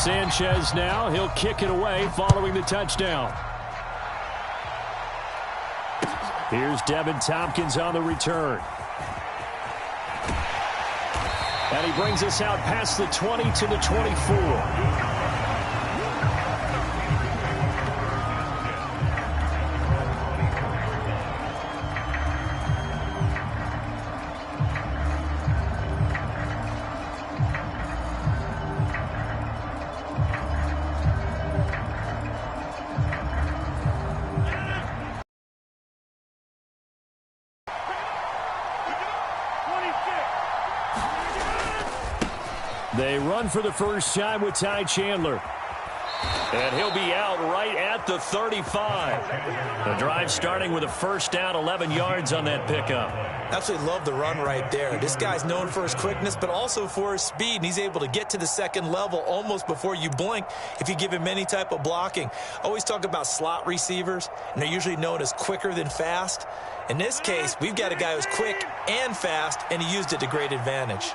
Sanchez now. He'll kick it away following the touchdown. Here's Devin Tompkins on the return. And he brings us out past the 20 to the 24. They run for the first time with Ty Chandler. And he'll be out right at the 35. The drive starting with a first down, 11 yards on that pickup. Absolutely love the run right there. This guy's known for his quickness, but also for his speed. And he's able to get to the second level almost before you blink if you give him any type of blocking. Always talk about slot receivers, and they're usually known as quicker than fast. In this case, we've got a guy who's quick and fast, and he used it to great advantage.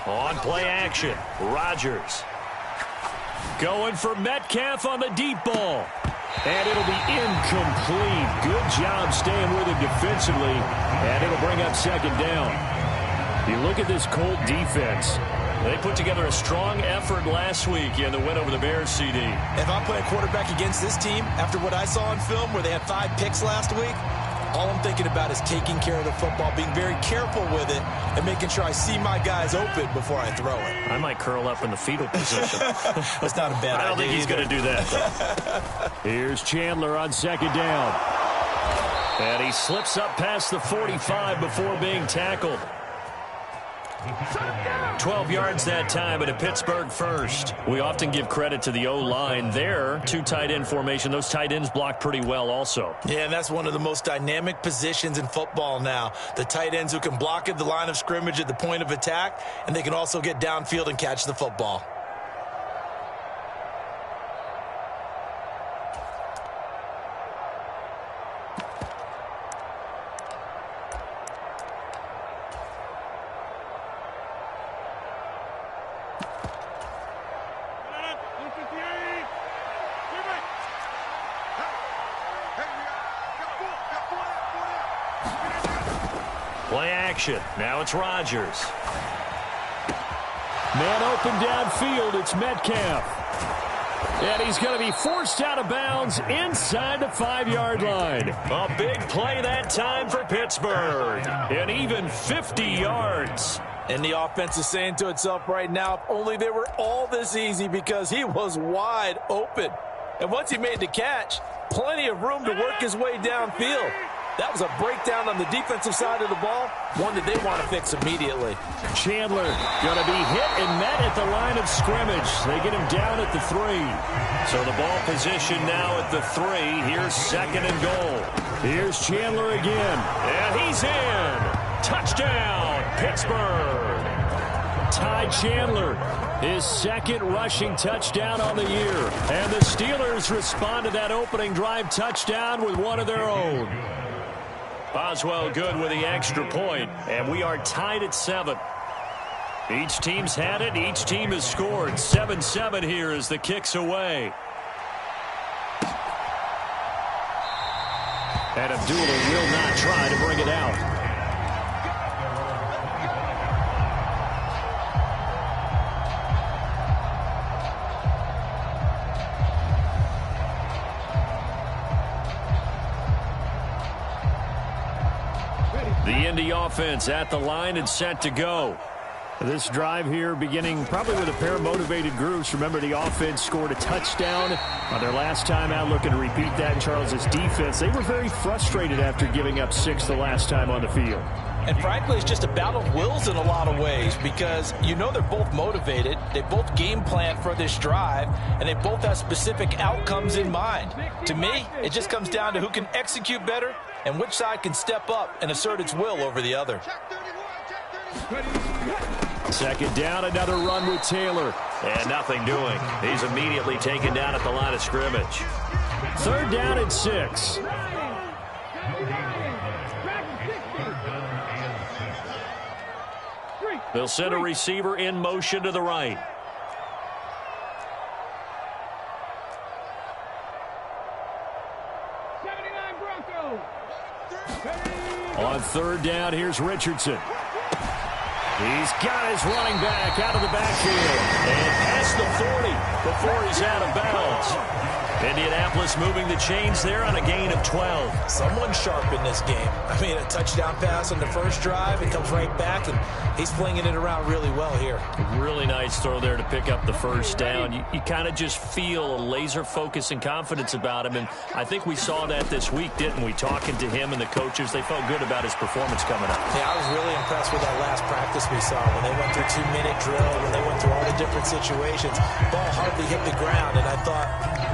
On play action, Rodgers. Going for Metcalf on the deep ball. And it'll be incomplete. Good job staying with him defensively. And it'll bring up second down. You look at this Colt defense. They put together a strong effort last week in the win over the Bears, CD. If I'm playing quarterback against this team, after what I saw on film where they had 5 picks last week, all I'm thinking about is taking care of the football, being very careful with it, and making sure I see my guys open before I throw it. I might curl up in the fetal position. That's not a bad idea. I don't think he's going to do that. Here's Chandler on second down. And he slips up past the 45 before being tackled. 12 yards that time, and a Pittsburgh first. We often give credit to the O-line there. 2 tight end formation. Those tight ends block pretty well also. Yeah, and that's one of the most dynamic positions in football now. The tight ends who can block at the line of scrimmage at the point of attack, and they can also get downfield and catch the football. Play action. Now it's Rodgers. Man open downfield. It's Metcalf. And he's going to be forced out of bounds inside the 5-yard line. A big play that time for Pittsburgh. And even 50 yards. And the offense is saying to itself right now, if only they were all this easy, because he was wide open. And once he made the catch, plenty of room to work his way downfield. That was a breakdown on the defensive side of the ball, one that they want to fix immediately. Chandler going to be hit and met at the line of scrimmage. They get him down at the 3. So the ball position now at the 3. Here's second and goal. Here's Chandler again. And he's in. Touchdown, Pittsburgh. Ty Chandler, his second rushing touchdown on the year. And the Steelers respond to that opening drive touchdown with one of their own. Boswell good with the extra point, and we are tied at 7. Each team's had it. Each team has scored. 7-7 here as the kick's away. And Abdullah will not try to bring it out. The Indy offense at the line and set to go. This drive here beginning probably with a pair of motivated groups. Remember, the offense scored a touchdown on their last time out, looking to repeat that in Charles's defense. They were very frustrated after giving up 6 the last time on the field. And frankly, it's just a battle of wills in a lot of ways, because you know they're both motivated. They both game plan for this drive, and they both have specific outcomes in mind. To me, it just comes down to who can execute better and which side can step up and assert its will over the other. Second down, another run with Taylor. And nothing doing. He's immediately taken down at the line of scrimmage. Third down and 6. They'll send a receiver in motion to the right. On third down, here's Richardson. He's got his running back out of the backfield. And past the 40 before he's out of bounds. Indianapolis moving the chains there on a gain of 12. Someone sharp in this game. I mean, a touchdown pass on the first drive. It comes right back, and he's flinging it around really well here. Really nice throw there to pick up the first down. You kind of just feel a laser focus and confidence about him, and I think we saw that this week, didn't we? Talking to him and the coaches, they felt good about his performance coming up. Yeah, I was really impressed with that last practice we saw when they went through 2-minute drill, when they went through all the different situations. Ball hardly hit the ground, and I thought,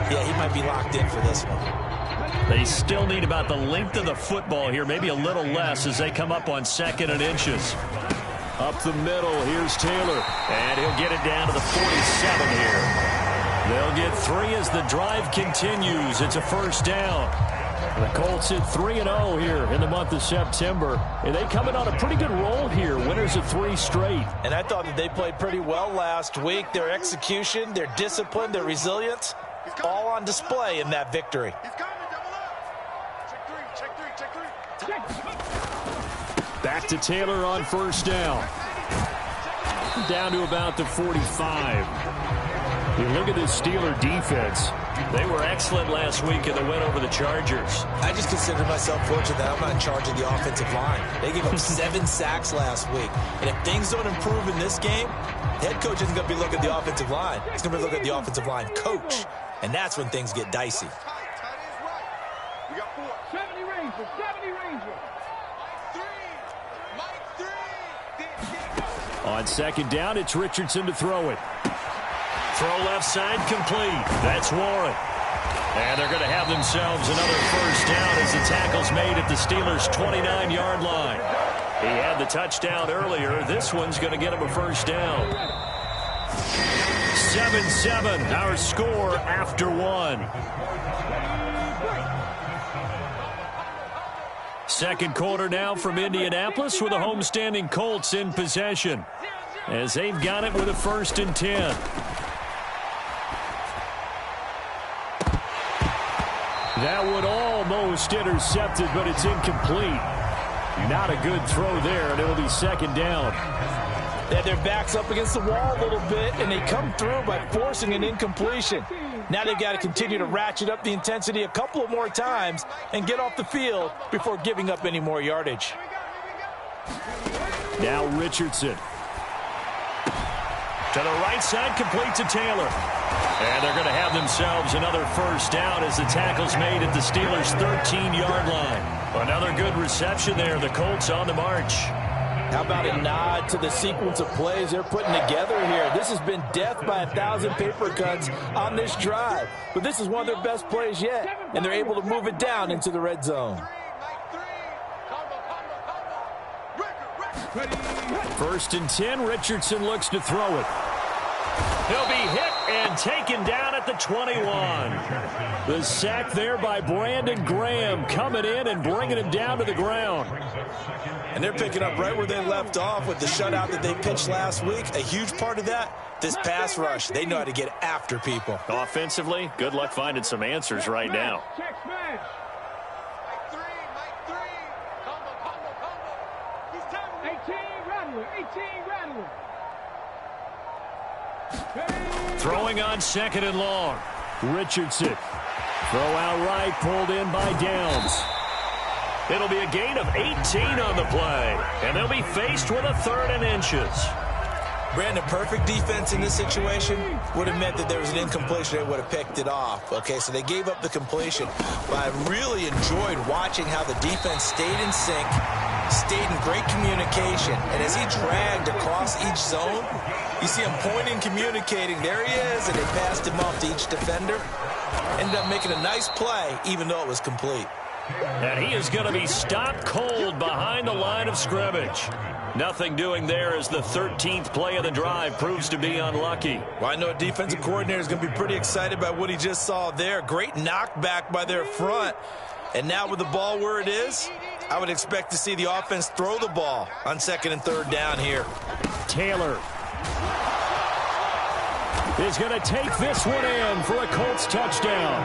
yeah, he might be locked in for this one. They still need about the length of the football here, maybe a little less as they come up on 2nd and inches. Up the middle, here's Taylor, and he'll get it down to the 47 here. They'll get 3 as the drive continues. It's a first down. The Colts hit 3-0 here in the month of September, and they come in on a pretty good roll here, winners of 3 straight. And I thought that they played pretty well last week. Their execution, their discipline, their resilience, all on display in that victory. Back to Taylor on first down. Down to about the 45. You look at this Steeler defense. They were excellent last week in the win over the Chargers. I just consider myself fortunate that I'm not in charge of the offensive line. They gave up 7 sacks last week. And if things don't improve in this game, the head coach isn't going to be looking at the offensive line. He's going to be looking at the offensive line coach. And that's when things get dicey. We got 4. 70 Rangers, 70 Rangers. On second down, it's Richardson to throw it. Throw left side complete. That's Warren. And they're going to have themselves another first down as the tackle's made at the Steelers' 29-yard line. He had the touchdown earlier. This one's going to get him a first down. 7-7, our score after 1. Second quarter now from Indianapolis with the homestanding Colts in possession as they've got it with a 1st and 10. That one almost intercepted, but it's incomplete. Not a good throw there, and it'll be 2nd down. They had their backs up against the wall a little bit, and they come through by forcing an incompletion. Now they've got to continue to ratchet up the intensity a couple of more times and get off the field before giving up any more yardage. Now Richardson. To the right side, complete to Taylor. And they're going to have themselves another first down as the tackle's made at the Steelers' 13-yard line. Another good reception there. The Colts on the march. How about a nod to the sequence of plays they're putting together here? This has been death by 1,000 paper cuts on this drive. But this is one of their best plays yet, and they're able to move it down into the red zone. 1st and 10, Richardson looks to throw it. He'll be hit and taken down at the 21. The sack there by Brandon Graham coming in and bringing him down to the ground. And they're picking up right where they left off with the shutout that they pitched last week. A huge part of that, this pass rush. They know how to get after people. Offensively, good luck finding some answers right now. Check smash. 18 Rattler, 18 Rattler. Throwing on 2nd and long. Richardson. Throw out right, pulled in by Downs. It'll be a gain of 18 on the play, and they'll be faced with a 3rd and inches. Brandon, perfect defense in this situation would have meant that there was an incompletion. They would have picked it off. Okay, so they gave up the completion. But I really enjoyed watching how the defense stayed in sync, stayed in great communication. And as he dragged across each zone, you see him pointing, communicating. There he is, and they passed him off to each defender. Ended up making a nice play, even though it was complete. And he is going to be stopped cold behind the line of scrimmage. Nothing doing there as the 13th play of the drive proves to be unlucky. Well, I know a defensive coordinator is going to be pretty excited by what he just saw there. Great knockback by their front. And now with the ball where it is, I would expect to see the offense throw the ball on 2nd and 3rd down here. Taylor is going to take this one in for a Colts touchdown.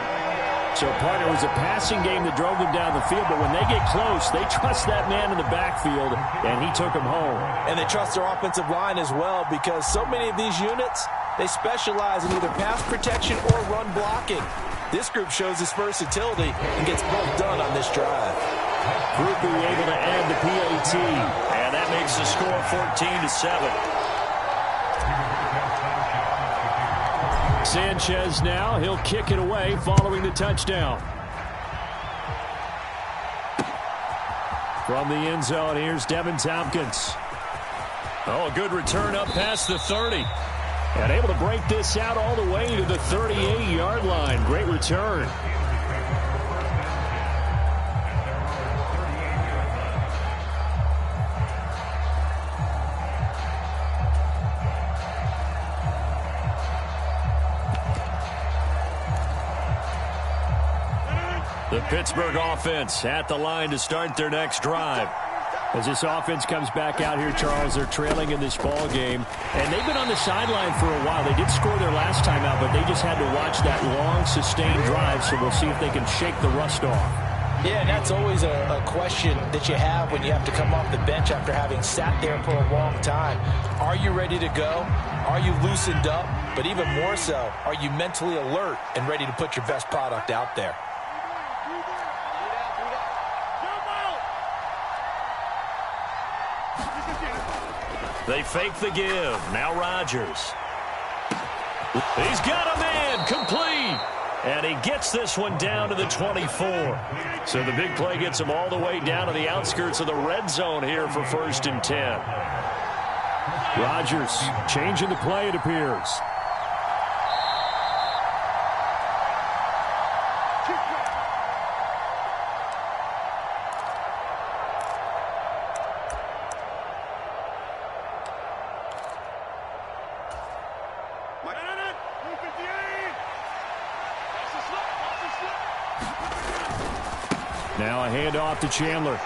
So, partner, it was a passing game that drove them down the field, but when they get close, they trust that man in the backfield, and he took them home. And they trust their offensive line as well, because so many of these units, they specialize in either pass protection or run blocking. This group shows its versatility and gets both done on this drive. Groupie able to add the PAT, and that makes the score 14-7. Sanchez now, he'll kick it away following the touchdown. From the end zone, here's Devin Tompkins. Oh, a good return up past the 30. And able to break this out all the way to the 38-yard line. Great return. The Pittsburgh offense at the line to start their next drive. As this offense comes back out here, Charles, they're trailing in this ball game. And they've been on the sideline for a while. They did score their last time out, but they just had to watch that long, sustained drive. So we'll see if they can shake the rust off. Yeah, and that's always a question that you have when you have to come off the bench after having sat there for a long time. Are you ready to go? Are you loosened up? But even more so, are you mentally alert and ready to put your best product out there? They fake the give. Now Rodgers. He's got a man. Complete. And he gets this one down to the 24. So the big play gets him all the way down to the outskirts of the red zone here for 1st and 10. Rodgers changing the play, it appears. Now a handoff to Chandler.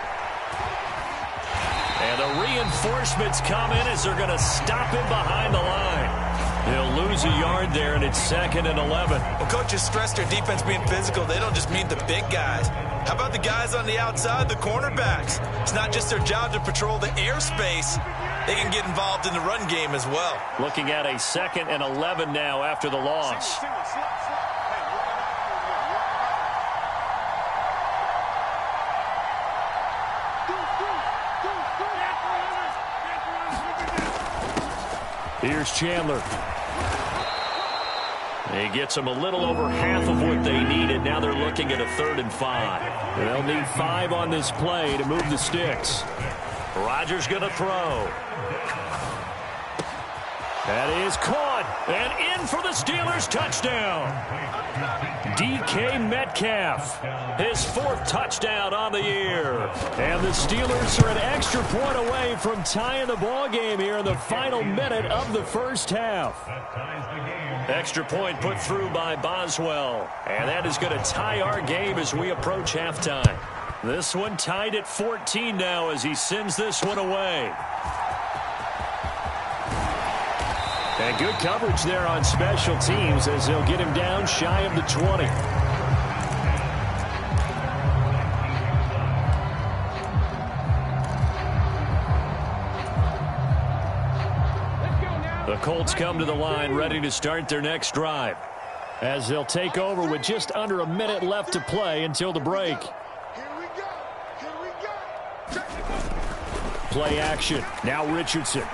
And the reinforcements come in as they're going to stop him behind the line. He'll lose a yard there, and it's 2nd and 11. Well, coaches stress their defense being physical. They don't just mean the big guys. How about the guys on the outside, the cornerbacks? It's not just their job to patrol the airspace. They can get involved in the run game as well. Looking at a 2nd and 11 now after the loss. Here's Chandler. He gets them a little over half of what they needed. Now they're looking at a 3rd and 5. They'll need 5 on this play to move the sticks. Rodgers going to throw. That is caught and in for the Steelers touchdown. DK Metcalf, his 4th touchdown on the year. And the Steelers are an extra point away from tying the ball game here in the final minute of the first half. Extra point put through by Boswell. And that is going to tie our game as we approach halftime. This one tied at 14 now as he sends this one away. And good coverage there on special teams as they'll get him down shy of the 20. The Colts come to the line ready to start their next drive as they'll take over with just under a minute left to play until the break. Play action. Now Richardson.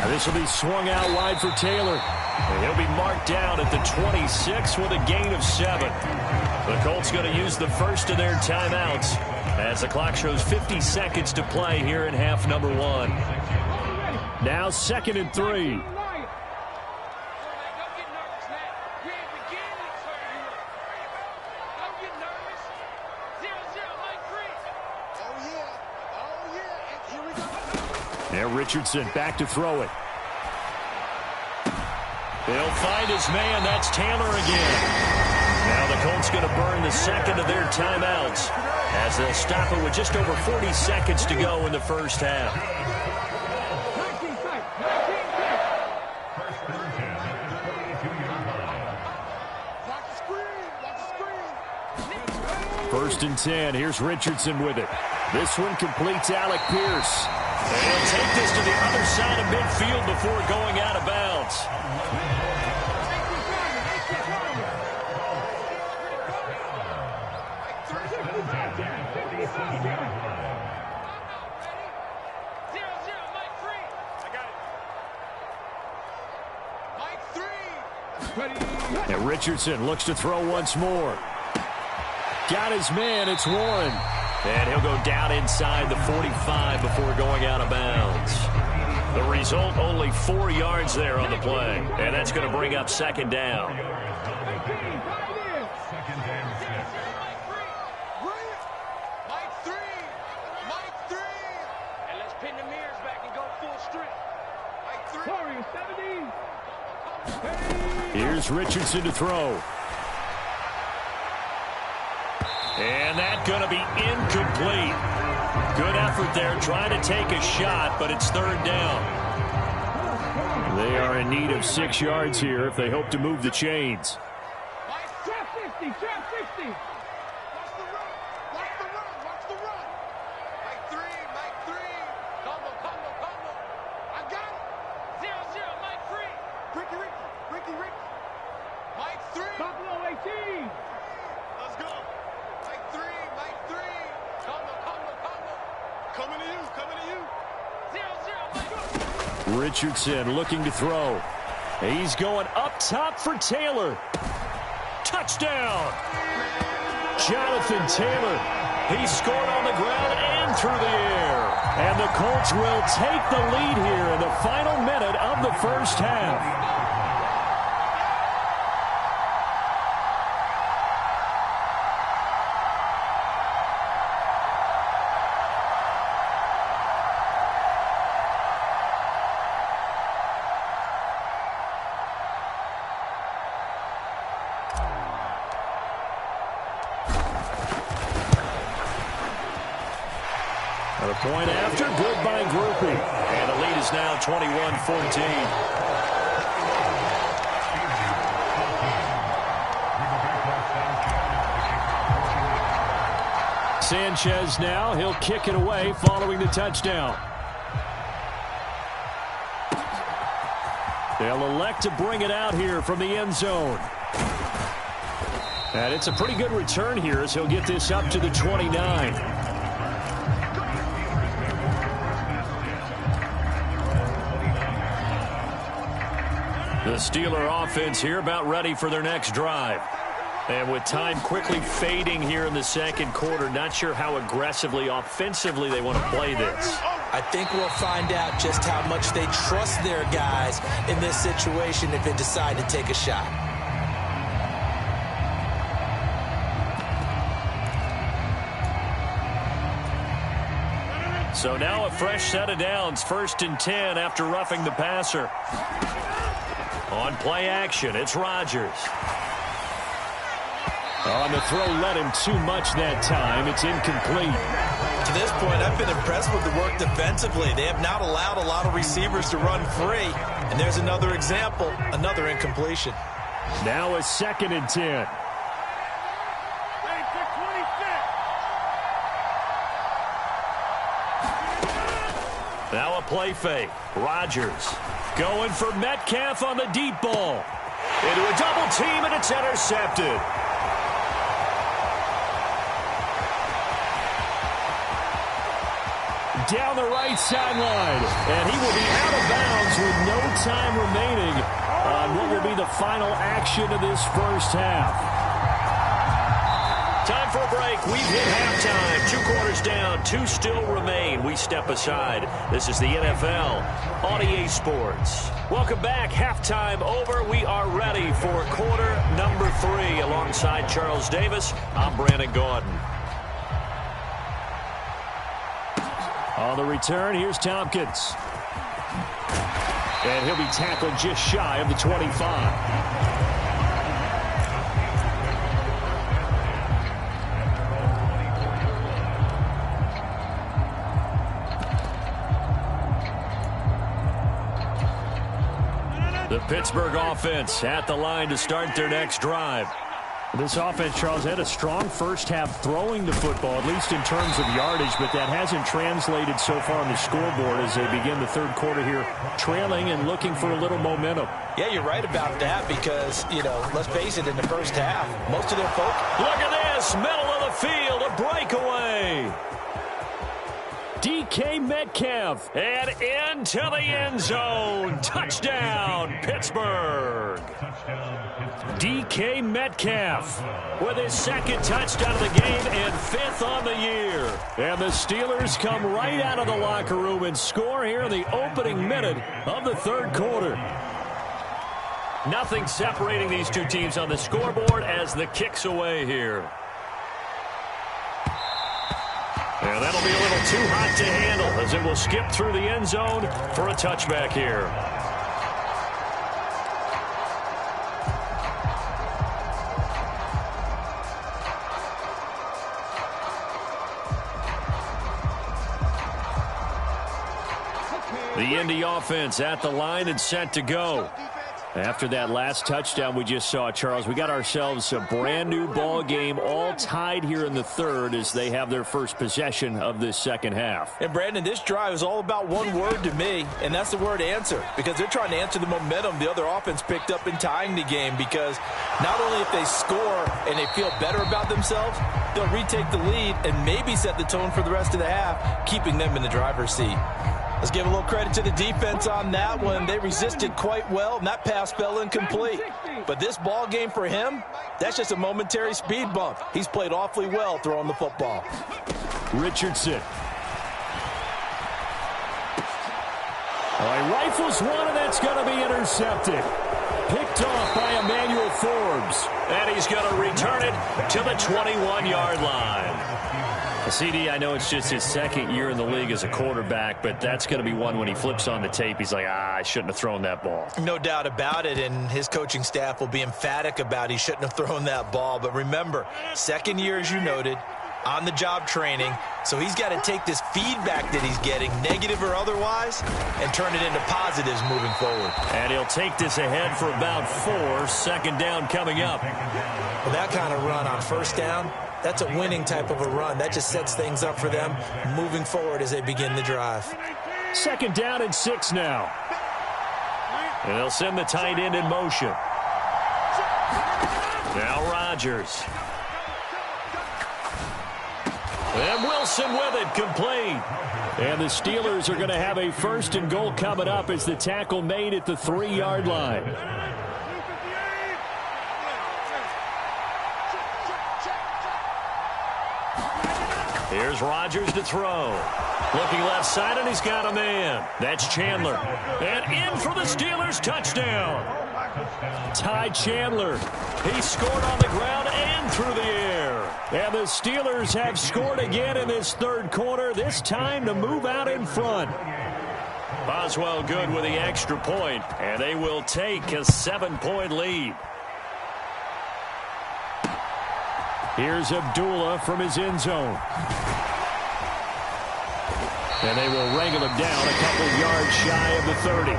Now this will be swung out wide for Taylor. And he'll be marked down at the 26 with a gain of 7. The Colts going to use the first of their timeouts as the clock shows 50 seconds to play here in half number 1. Now 2nd and 3. Now Richardson back to throw it. They'll find his man. That's Taylor again. Now the Colts going to burn the second of their timeouts as they'll stop it with just over 40 seconds to go in the first half. Watch the screen. 1st and 10. Here's Richardson with it. This one completes Alec Pierce. And he'll take this to the other side of midfield before going out of bounds. And Richardson looks to throw once more. Got his man. It's one. And he'll go down inside the 45 before going out of bounds. The result, only 4 yards there on the play. And that's going to bring up 2nd down. And let's pin the mirrors back and go full strength. Warriors 70. Here's Richardson to throw. And that's going to be incomplete. Good effort there trying to take a shot, but it's 3rd down. They are in need of 6 yards here if they hope to move the chains. Trap 60, trap 60. Watch the run, watch the run, watch the run. Mike 3, Mike 3. Combo. I got it. 0-0, Mike 3. Ricky. Mike 3. Buffalo 18. Let's go. Mike 3. Combo. Coming to you. 0-0, Mike. Richardson looking to throw. He's going up top for Taylor. Touchdown! Jonathan Taylor. He scored on the ground and through the air. And the Colts will take the lead here in the final minute of the 1st half. A point after, good by Groupie. And the lead is now 21-14. Sanchez now, he'll kick it away following the touchdown. They'll elect to bring it out here from the end zone. And it's a pretty good return here as he'll get this up to the 29. The Steeler offense here about ready for their next drive. And with time quickly fading here in the 2nd quarter, not sure how aggressively, offensively they want to play this. I think we'll find out just how much they trust their guys in this situation if they decide to take a shot. So now a fresh set of downs, 1st and 10 after roughing the passer. On play action, it's Rodgers. On the throw, led him too much that time. It's incomplete. To this point, I've been impressed with the work defensively. They have not allowed a lot of receivers to run free. And there's another example, another incompletion. Now a 2nd and 10. Now a play fake. Rodgers going for Metcalf on the deep ball. Into a double team, and it's intercepted. Down the right sideline. And he will be out of bounds with no time remaining on what will be the final action of this 1st half. Time for a break. We've hit halftime. 2 quarters down. 2 still remain. We step aside. This is the NFL on EA Sports. Welcome back. Halftime over. We are ready for quarter number 3. Alongside Charles Davis, I'm Brandon Gaudin. On the return, here's Tompkins. And he'll be tackled just shy of the 25. The Pittsburgh offense at the line to start their next drive. This offense, Charles, had a strong first half throwing the football, at least in terms of yardage, but that hasn't translated so far on the scoreboard as they begin the third quarter here, trailing and looking for a little momentum. Yeah, you're right about that because, let's face it, in the first half, most of their folks. Look at this, middle of the field, a breakaway. DK Metcalf, and into the end zone. Touchdown, Pittsburgh. DK Metcalf with his second touchdown of the game and fifth on the year. And the Steelers come right out of the locker room and score here in the opening minute of the third quarter. Nothing separating these two teams on the scoreboard as the kick's away here. And that'll be a little too hot to handle as it will skip through the end zone for a touchback here. The Indy offense at the line and set to go. After that last touchdown we just saw, Charles, we got ourselves a brand new ball game, all tied here in the third as they have their first possession of this second half. And Brandon, this drive is all about one word to me, and that's the word answer, because they're trying to answer the momentum the other offense picked up in tying the game, because not only if they score and they feel better about themselves, they'll retake the lead and maybe set the tone for the rest of the half, keeping them in the driver's seat. Let's give a little credit to the defense on that one. They resisted quite well, and that pass fell incomplete. But this ball game for him, that's just a momentary speed bump. He's played awfully well throwing the football. Richardson. He rifles one, and that's going to be intercepted. Picked off by Emmanuel Forbes. And he's going to return it to the 21-yard line. CD, I know it's just his second year in the league as a quarterback, but that's going to be one when he flips on the tape, he's like, I shouldn't have thrown that ball. No doubt about it, and his coaching staff will be emphatic about he shouldn't have thrown that ball. But remember, second year, as you noted, on-the-job training, so he's got to take this feedback that he's getting, negative or otherwise, and turn it into positives moving forward. And he'll take this ahead for about 4. Second down coming up. Well, that kind of run on first down, that's a winning type of a run. That just sets things up for them moving forward as they begin the drive. Second down and 6 now. And they'll send the tight end in motion. Now Rodgers. And Wilson with it, complete. And the Steelers are going to have a first and goal coming up as the tackle made at the 3-yard line. Here's Rodgers to throw. Looking left side, and he's got a man. That's Chandler. And in for the Steelers, touchdown. Ty Chandler. He scored on the ground and through the air. And the Steelers have scored again in this third quarter, this time to move out in front. Boswell good with the extra point, and they will take a 7-point lead. Here's Abdullah from his end zone. And they will wrangle him down a couple yards shy of the 30.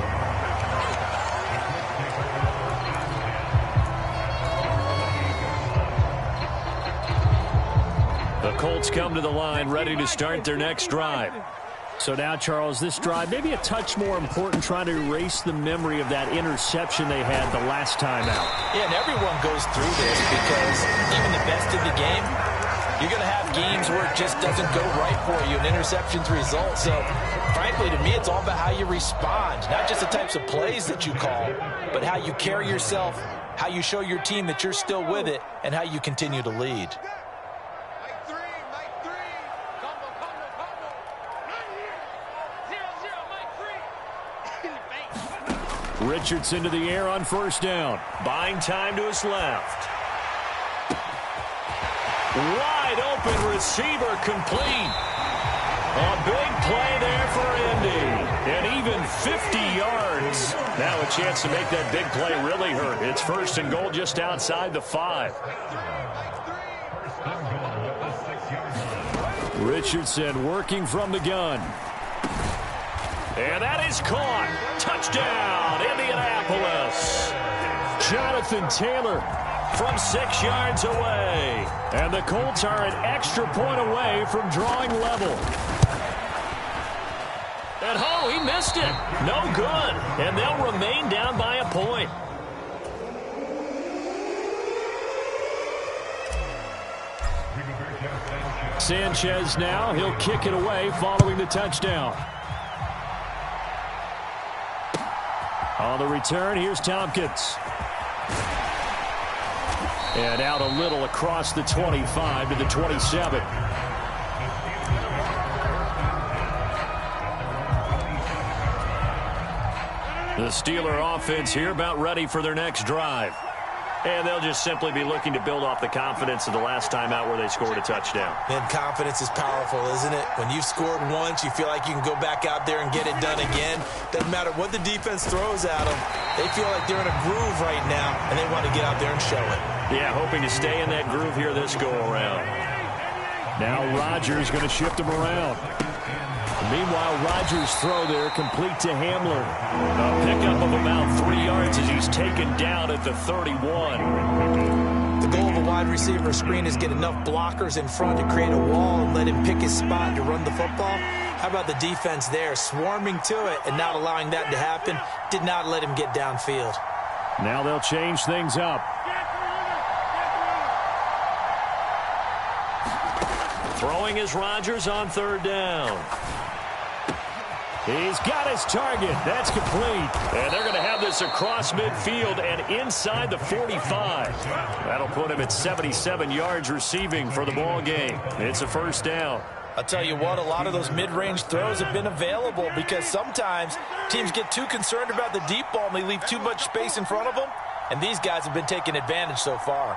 The Colts come to the line ready to start their next drive. So now, Charles, this drive maybe a touch more important, trying to erase the memory of that interception they had the last time out. Yeah, and everyone goes through this because even the best in the game, you're going to have games where it just doesn't go right for you, and interceptions result. So, frankly, to me, it's all about how you respond, not just the types of plays that you call, but how you carry yourself, how you show your team that you're still with it, and how you continue to lead. Richardson to the air on first down. Buying time to his left. Wide open receiver, complete. A big play there for Indy. And even 50 yards. Now a chance to make that big play really hurt. It's first and goal just outside the 5. Richardson working from the gun. And that is caught. Touchdown, Indianapolis. Jonathan Taylor from 6 yards away. And the Colts are an extra point away from drawing level. And he missed it. No good. And they'll remain down by a point. Sanchez now. He'll kick it away following the touchdown. On the return, here's Tompkins. And out a little across the 25 to the 27. The Steeler offense here about ready for their next drive. And they'll just simply be looking to build off the confidence of the last time out where they scored a touchdown. And confidence is powerful, isn't it? When you've scored once, you feel like you can go back out there and get it done again. Doesn't matter what the defense throws at them. They feel like they're in a groove right now, and they want to get out there and show it. Yeah, hoping to stay in that groove here this go-around. Now Rodgers going to shift him around. Meanwhile, Rodgers' throw there complete to Hamler. A pickup of about 3 yards as he's taken down at the 31. The goal of a wide receiver screen is get enough blockers in front to create a wall and let him pick his spot to run the football. How about the defense there, swarming to it and not allowing that to happen? Did not let him get downfield. Now they'll change things up. Throwing is Rodgers on 3rd down. He's got his target. That's complete. And they're going to have this across midfield and inside the 45. That'll put him at 77 yards receiving for the ball game. It's a 1st down. I'll tell you what, a lot of those mid-range throws have been available because sometimes teams get too concerned about the deep ball and they leave too much space in front of them. And these guys have been taking advantage so far.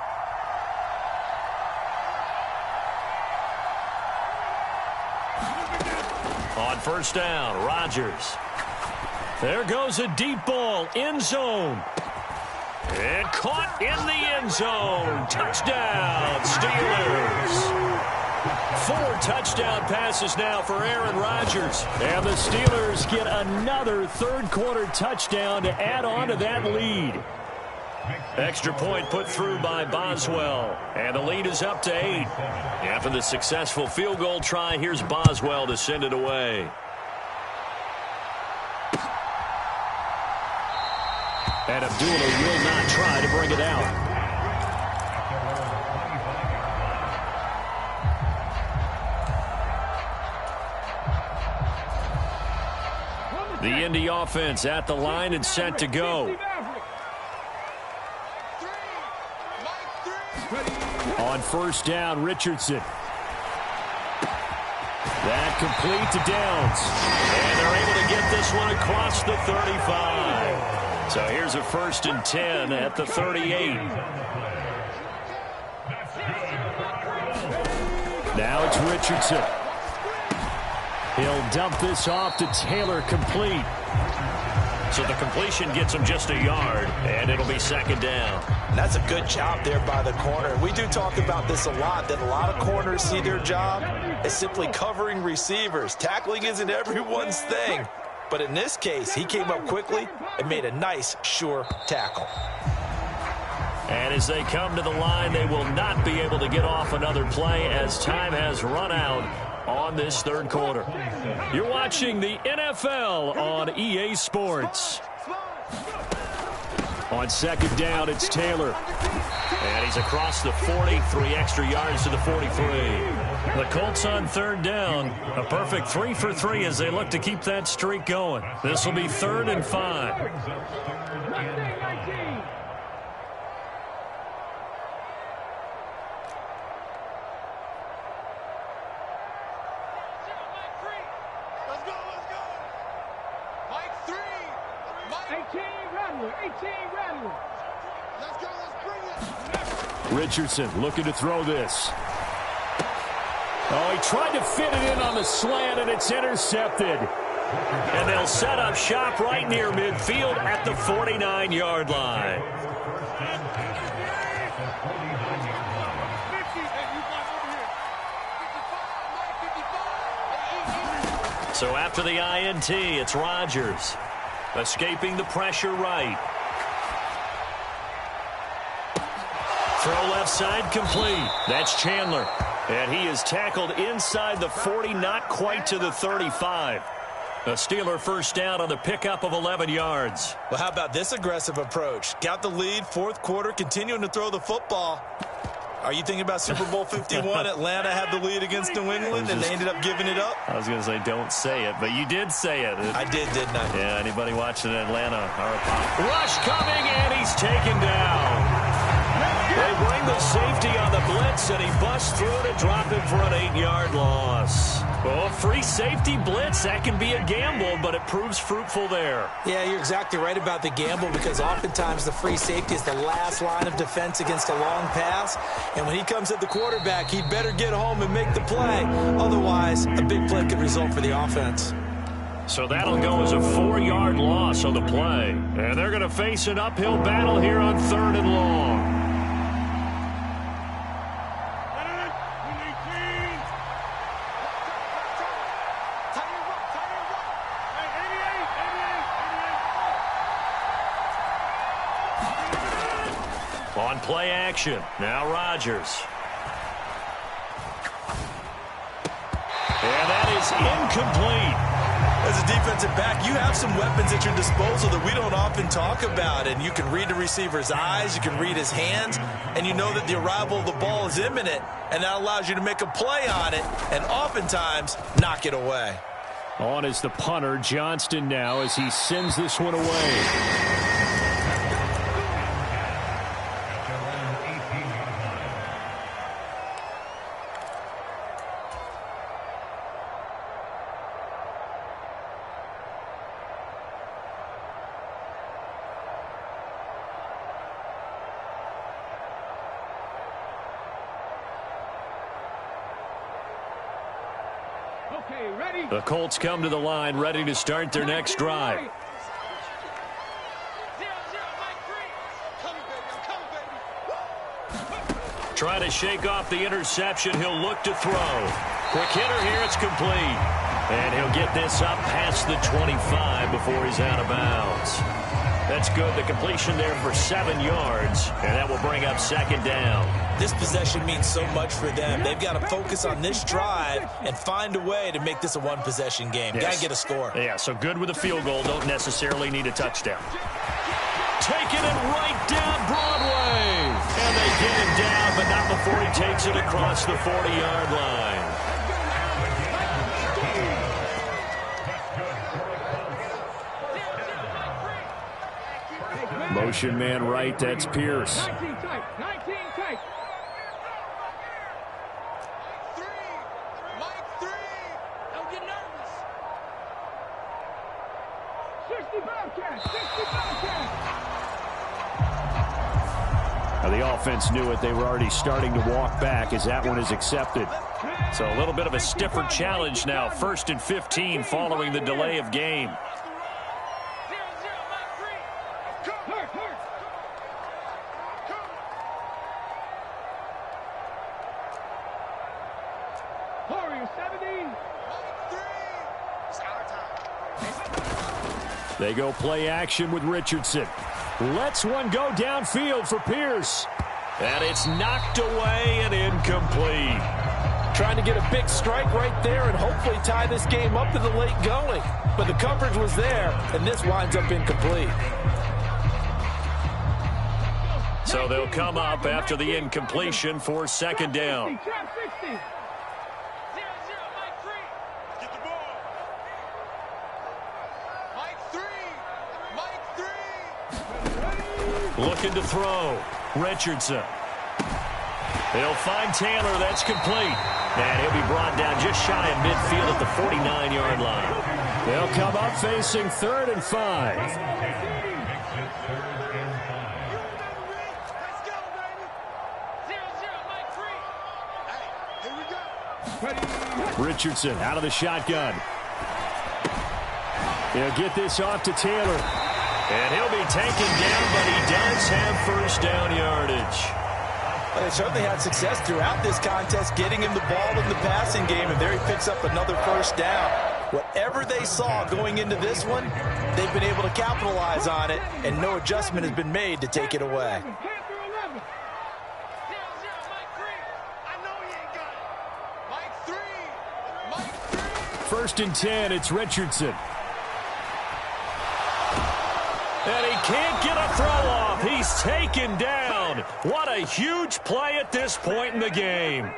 On 1st down, Rodgers. There goes a deep ball, end zone. And caught in the end zone. Touchdown, Steelers. 4 touchdown passes now for Aaron Rodgers. And the Steelers get another 3rd quarter touchdown to add on to that lead. Extra point put through by Boswell. And the lead is up to 8. After the successful field goal try, here's Boswell to send it away. And Abdullah will not try to bring it out. The Indy offense at the line and set to go. On 1st down, Richardson. That complete to Downs. And they're able to get this one across the 35. So here's a 1st and 10 at the 38. Now it's Richardson. He'll dump this off to Taylor, complete. So the completion gets him just a yard, and it'll be 2nd down. And that's a good job there by the corner. We do talk about this a lot, that a lot of corners see their job as simply covering receivers. Tackling isn't everyone's thing. But in this case, he came up quickly and made a nice, sure tackle. And as they come to the line, they will not be able to get off another play as time has run out on this 3rd quarter. You're watching the NFL on EA Sports. On 2nd down, it's Taylor. And he's across the 40, 3 extra yards to the 43. The Colts on 3rd down. A perfect 3 for 3 as they look to keep that streak going. This will be 3rd and 5. Richardson looking to throw this. Oh, he tried to fit it in on the slant, and it's intercepted. And they'll set up shop right near midfield at the 49-yard line. So after the INT, it's Rodgers. Escaping the pressure right. Throw left side complete. That's Chandler. And he is tackled inside the 40, not quite to the 35. A Steeler first down on the pickup of 11 yards. Well, how about this aggressive approach? Got the lead, fourth quarter, continuing to throw the football. Are you thinking about Super Bowl 51? Atlanta had the lead against New England, and they ended up giving it up? I was going to say don't say it, but you did say it. I did, didn't I? Yeah, anybody watching Atlanta? Rush coming, and he's taken down. They bring the safety on the blitz, and he busts through to drop him for an 8-yard loss. Well, free safety blitz, that can be a gamble, but it proves fruitful there. Yeah, you're exactly right about the gamble, because oftentimes the free safety is the last line of defense against a long pass. And when he comes at the quarterback, he'd better get home and make the play. Otherwise, a big play could result for the offense. So that'll go as a 4-yard loss on the play. And they're going to face an uphill battle here on 3rd and long. On play action, now Rodgers. And that is incomplete. As a defensive back, you have some weapons at your disposal that we don't often talk about. And you can read the receiver's eyes, you can read his hands, and you know that the arrival of the ball is imminent. And that allows you to make a play on it and oftentimes knock it away. On is the punter, Johnston, now as he sends this one away. The Colts come to the line, ready to start their next drive. Try to shake off the interception. He'll look to throw. Quick hitter here. It's complete. And he'll get this up past the 25 before he's out of bounds. That's good. The completion there for 7 yards. And that will bring up 2nd down. This possession means so much for them. They've got to focus on this drive and find a way to make this a one-possession game. Yes. Got to get a score. Yeah, so good with a field goal. Don't necessarily need a touchdown. Taking it right down Broadway. And they get him down, but not before he takes it across the 40-yard line. Motion man right, that's Pierce. 19 tight. 19 tight. Mike 3. Don't get nervous. 60 Bobcats. 60 Bobcats. Now the offense knew it. They were already starting to walk back as that one is accepted. So a little bit of a stiffer challenge now. 1st and 15 following the delay of game. They go play action with Richardson. Lets one go downfield for Pierce. And it's knocked away and incomplete. Trying to get a big strike right there and hopefully tie this game up in the late going. But the coverage was there, and this winds up incomplete. So they'll come up after the incompletion for 2nd down. Looking to throw. Richardson. He'll find Taylor. That's complete. And he'll be brought down just shy of midfield at the 49-yard line. They'll come up facing 3rd and 5. Richardson out of the shotgun. He'll get this off to Taylor. And he'll be taken down, but he does have 1st down yardage. Well, they certainly had success throughout this contest, getting him the ball in the passing game, and there he picks up another 1st down. Whatever they saw going into this one, they've been able to capitalize on it, and no adjustment has been made to take it away. first and 10. It's Richardson. And he can't get a throw off. He's taken down. What a huge play at this point in the game.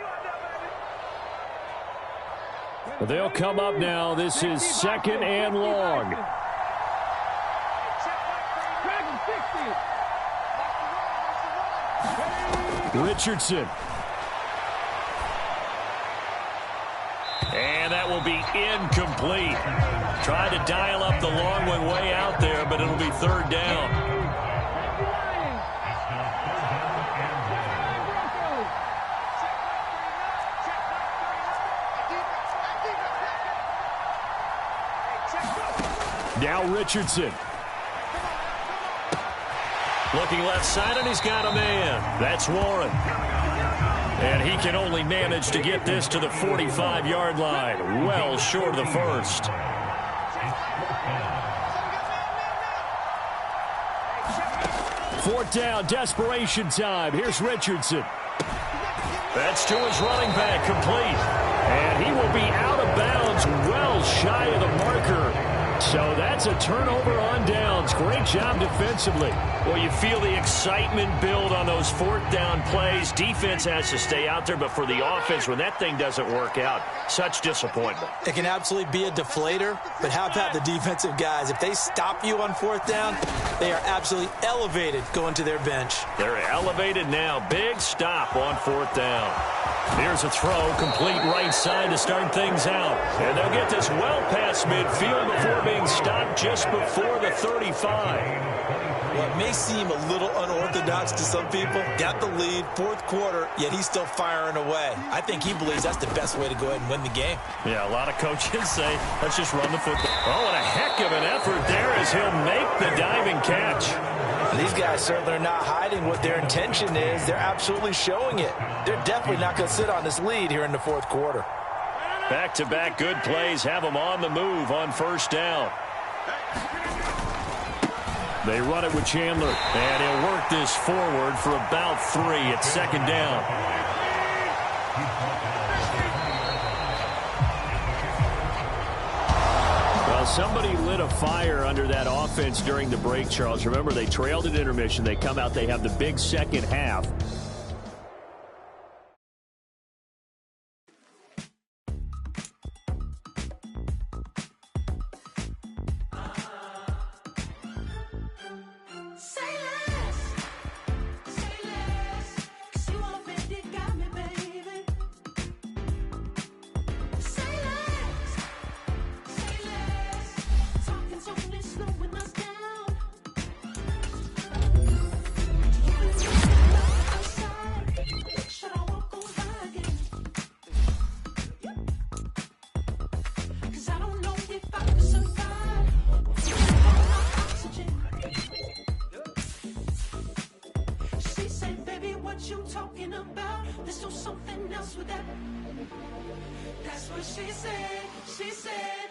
They'll come up now. This is second and long. Richardson. And that will be incomplete. Tried to dial up the long one way out there, but it'll be third down. Now Richardson. Looking left side, and he's got a man. That's Warren. And he can only manage to get this to the 45-yard line. Well short of the first. Fourth down, desperation time. Here's Richardson. That's to his running back, complete. And he will be out of bounds, well shy of the marker. So that's a turnover on downs. Great job defensively. Well, you feel the excitement build on those fourth down plays. Defense has to stay out there, but for the offense, when that thing doesn't work out, such disappointment. It can absolutely be a deflator, but how about the defensive guys? If they stop you on fourth down, they are absolutely elevated going to their bench. They're elevated now. Big stop on fourth down. Here's a throw, complete right side to start things out. And they'll get this well past midfield before being stopped just before the 35. Well, it may seem a little unorthodox to some people. Got the lead, fourth quarter, yet he's still firing away. I think he believes that's the best way to go ahead and win the game. Yeah, a lot of coaches say, let's just run the football. Oh, and a heck of an effort there as he'll make the diving catch. These guys certainly are not hiding what their intention is. They're absolutely showing it. They're definitely not going to sit on this lead here in the fourth quarter. Back-to-back good plays have them on the move on first down. They run it with Chandler, and he'll work this forward for about 3 at second down. Well, somebody lit a fire under that offense during the break, Charles. Remember, they trailed at intermission. They come out, they have the big second half. You talking about? Let's do something else with that. That's what she said. She said.